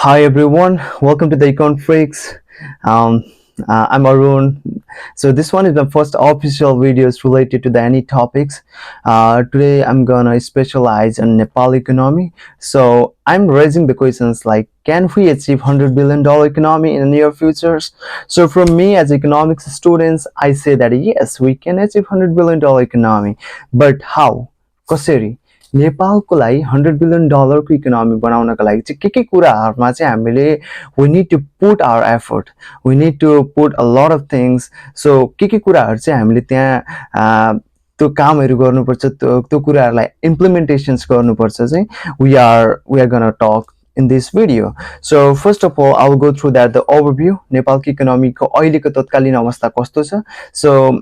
Hi everyone, welcome to the Econ Freaks. Um, I'm Arun. So this one is the first official videos related to the any topics. Today I'm gonna specialize on Nepal economy. So I'm raising the questions like, can we achieve $100 billion economy in the near futures? So from me as economics students, I say that yes, we can achieve $100 billion economy, but how? कसरी नेपालको लागि $100 billion economy बनाउनको लागि चाहिँ के कुराहरुमा चाहिँ हामीले we need to put our effort, we need to put a lot of things. So के कुराहरु चाहिँ हामीले त्यहाँ त्यो कामहरु गर्नुपर्छ, त्यो कुराहरुलाई इम्प्लिमेन्टेशन्स गर्नुपर्छ चाहिँ we are gonna talk in this video. So first of all, I will go through that the overview नेपालको इकोनोमीको अहिलेको तत्कालीन अवस्था कस्तो छ. So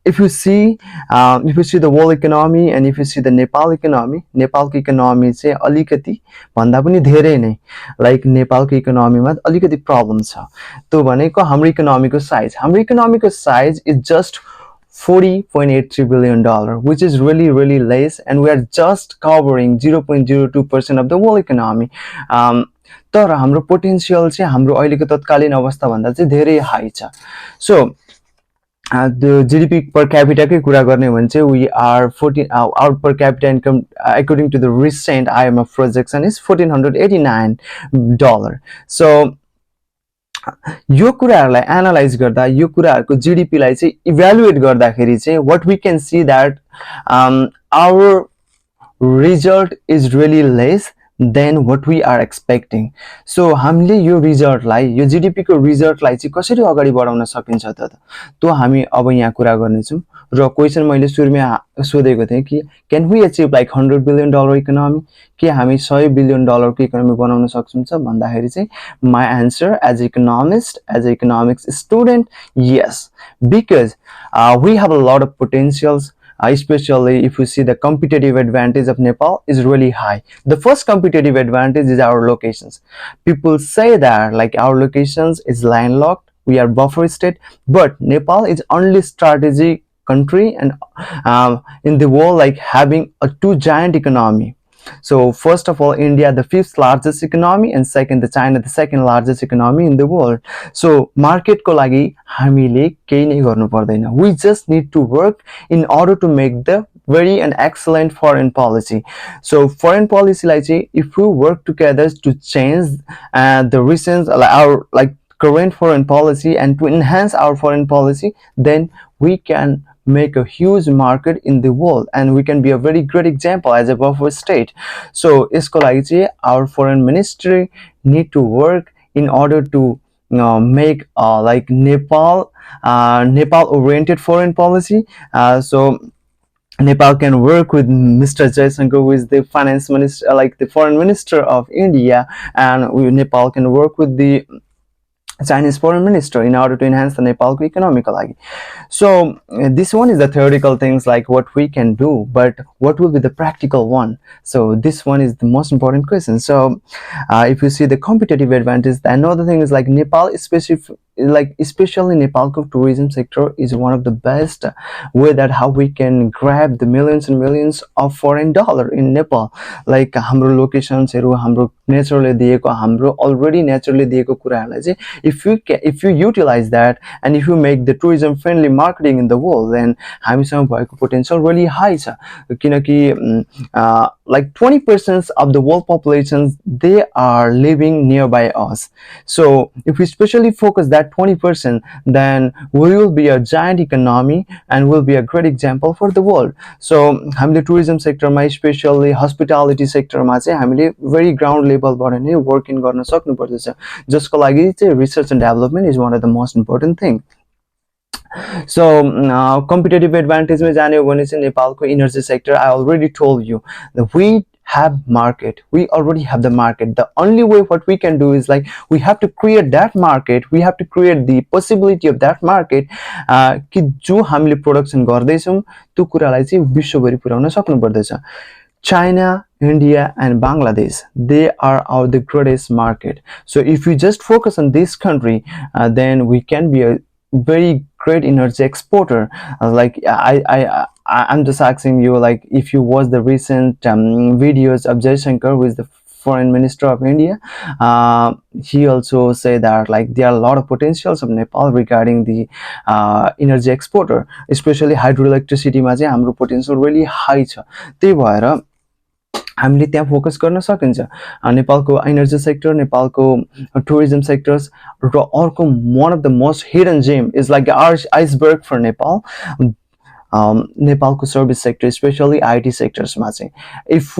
if you see the world economy and if you see the Nepal economy, नेपालको economy चाहिँ अलिकति भन्दा पनि धेरै नै लाइक नेपालको इकोनोमीमा अलिकति प्रब्लम छ. त्यो भनेको हाम्रो इकोनोमीको size is just $40.83 billion, which is really less, and we are just covering 0.02% of the world economy. तर हाम्रो पोटेन्शियल चाहिँ हाम्रो अहिलेको तत्कालीन अवस्था भन्दा चाहिँ धेरै हाई छ. So the GDP per capita के कुरा गर्ने भने चाहिँ we are 14 our per capita income according to the recent IMF projection is $1,489. So यो कुराहरुलाई एनालाइज गर्दा यो कुराहरुको जीडीपी लाई चाहिँ इभ्यालुएट गर्दाखेरि चाहिँ what we can see that our result is really less than what we are expecting. So हामीले यो result लाई यो GDP को result लाई चाहिँ कसरी अगाडि बढाउन सकिन्छ त त्यो हामी अब यहाँ कुरा गर्ने छौं. र क्वेशन मैले सुरुमा सोधेको थिए कि can we achieve like $100 billion economy, के हामी $100 billion को इकोनोमी बनाउन सक्छौं भन्दाखेरि चाहिँ my answer as economics student, yes, because we have a lot of potentials. Especially if you see the competitive advantage of Nepal is really high. The first competitive advantage is our locations. People say that like our locations is landlocked, we are buffer state, but Nepal is only strategic country and in the world like having a two giant economy. So first of all, India the fifth largest economy, and second the China the second largest economy in the world. So market ko lagi हामीले केही नै गर्नु पर्दैन. We just need to work in order to make the very and excellent foreign policy. So foreign policy like if we work together to change the recent our like current foreign policy and to enhance our foreign policy, then we can make a huge market in the world and we can be a very great example as a buffer state. So यसको लागि चाहिँ our foreign ministry need to work in order to make like Nepal oriented foreign policy. So Nepal can work with Mr. Jaishankar, who is the finance minister, like the foreign minister of India, and Nepal can work with the Chinese foreign minister in order to enhance the Nepal economic. So this one is the theoretical things like what we can do, but what will be the practical one? So this one is the most important question. So if you see the competitive advantage, another thing is like Nepal, especially Nepal tourism sector is one of the best way that how we can grab the millions and millions of foreign dollar in Nepal. Like हाम्रो locations हाम्रो naturally दिएको हाम्रो already naturally दिएको कुराहरुलाई चाहिँ if you utilize that and if you make the tourism friendly marketing in the world, then हामीसँग भएको potential really high छ. किनकि like 20% of the world population they are living nearby us. So if we especially focus that 20%, then we will be a giant economy and will be a great example for the world. So हामीले tourism sector मा especially hospitality sector मा चाहिँ हामीले very ground level बाट नै working गर्न सक्नु पर्छ, जसको लागि चाहिँ research and development is one of the most important thing. So competitive advantage में जाने हो भने चाहिँ नेपालको energy sector, I already told you that we have market, we already have the market. The only way what we can do is like we have to create that market, we have to create the possibility of that market कि जो हामीले production गर्दैछौं त्यो कुरालाई चाहिँ विश्वभरि पुर्याउन सक्नु पर्दछ. China, India and Bangladesh, they are the greatest market. So if we just focus on this country, then we can be a very great energy exporter. Like I'm just asking you, like if you watch the recent videos of Jaishankar, who is the foreign minister of India, uh, he also said that like there are a lot of potentials of Nepal regarding the energy exporter, especially hydroelectricity मा चाहिँ हाम्रो potential really high छ. त्यही भएर हामीले त्यहाँ focus गर्न सकिन्छ. नेपालको एनर्जी सेक्टर, नेपालको टुरिज्म सेक्टर्स र अर्को one of the most hidden gem is like iceberg for Nepal. Nepalको service sector, especially IT sectors मा चाहिँ if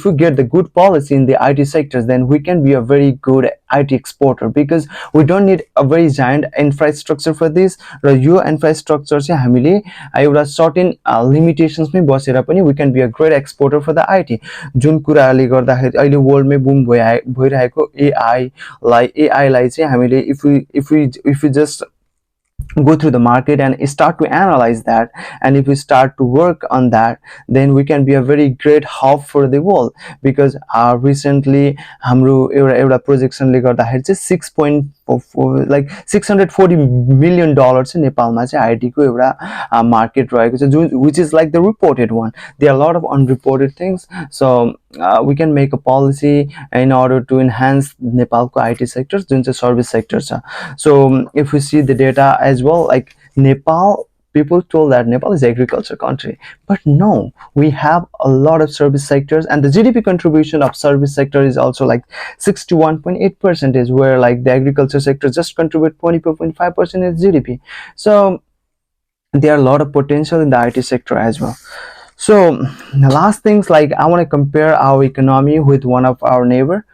we get the good policy in the IT sectors, then we can be a very good IT exporter, because we don't need a very giant infrastructure for this. Raw yo infrastructure चाहिँ हामीले एउटा certain limitations मै बसेर पनि we can be a great exporter for the IT. जुन कुराले गर्दाखेरि अहिले वर्ल्डमै बुम भइरहेको AI लाई चाहिँ हामीले if we just go through the market and start to analyze that, and if we start to work on that, then we can be a very great hub for the world. Because recently हाम्रो एउटा प्रोजेक्सनले गर्दाखेरि चाहिँ 6.4 like $640 million चाहिँ नेपालमा चाहिँ IT को एउटा market रहेको छ, जुन which is like the reported one. There are a lot of unreported things, so we can make a policy in order to enhance Nepalको IT sectors जुन चाहिँ service sector छ. So if we see the data as well, like Nepal, people told that Nepal is agriculture country, but no, we have a lot of service sectors, and the GDP contribution of service sector is also like 61.8%, where like the agriculture sector just contribute 24.5% of GDP. So there are a lot of potential in the IT sector as well. So the last things, like I want to compare our economy with one of our neighbor,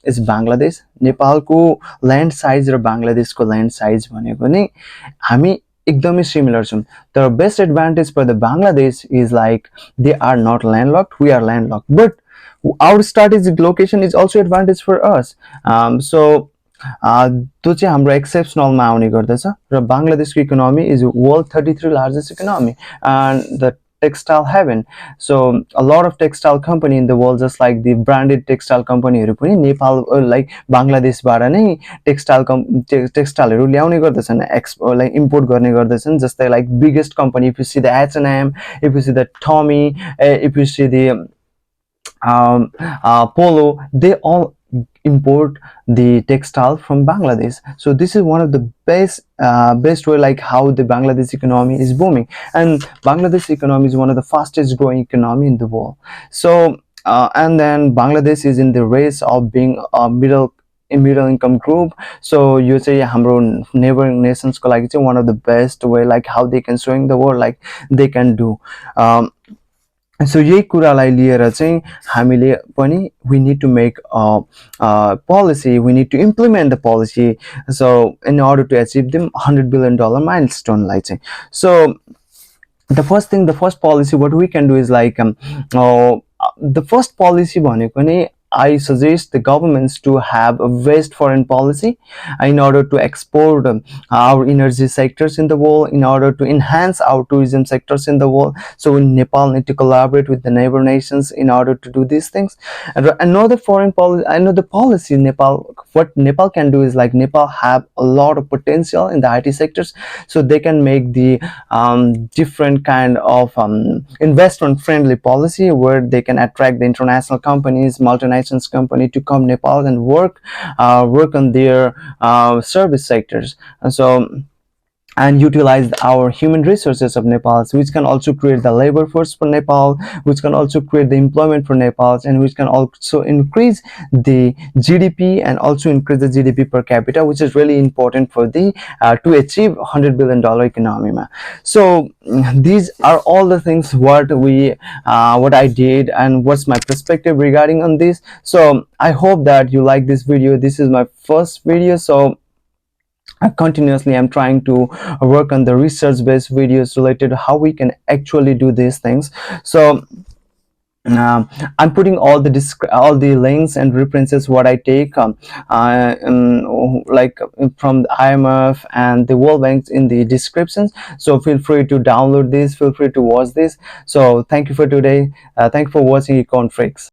is Bangladesh. नेपालको land size र बांग्लादेशको land size भनेको नै हामी एकदमै similar छौं. तर best advantage for the Bangladesh is like they are not landlocked, we are landlocked, but our strategic location is also advantage for us. So त्यो चाहिँ हाम्रो एक्सेप्सनलमा आउने गर्दछ. र बांग्लादेशको economy is world 33 largest economy and the textile heaven. So a lot of textile company in the world, just like the branded textile company हरु पनि नेपाल like बंगलादेशबाट नै टेक्सटाइलहरु ल्याउने गर्दछन्, like import गर्ने गर्दछन्. जस्तै like biggest company, if you see the H&M, if you see the Tommy, if you see the Polo, they all import the textile from Bangladesh. So this is one of the best way, like how the Bangladesh economy is booming, and Bangladesh economy is one of the fastest growing economy in the world. So and then Bangladesh is in the race of being a middle income group. So you say हाम्रो neighboring nations को लागि चाहिँ one of the best way, like how they can showing the world like they can do. So यही कुरालाई लिएर चाहिँ हामीले पनि we need to make a policy, we need to implement the policy, so in order to achieve the $100 billion milestone लाई चाहिँ. So the first policy what we can do is like the first policy भनेको नै I suggest the governments to have a waste foreign policy in order to export our energy sectors in the world, in order to enhance our tourism sectors in the world. So Nepal need to collaborate with the neighbor nations in order to do these things. And another foreign policy, another policy what Nepal can do is like Nepal have a lot of potential in the IT sectors, so they can make the different kind of investment friendly policy where they can attract the international companies, multinational company to come Nepal and work on their service sectors. And so and utilize our human resources of Nepal, which can also create the labor force for Nepal, which can also create the employment for Nepal, and which can also increase the GDP and also increase the GDP per capita, which is really important for the to achieve $100 billion economy. So these are all the things what I did and what's my perspective regarding on this. So I hope that you like this video. This is my first video, so continuously I'm trying to work on the research based videos related to how we can actually do these things. So I'm putting all the links and references what I take like from the IMF and the World Bank in the descriptions. So feel free to download this, feel free to watch this. So thank you for today. Thank you for watching Econ Freaks.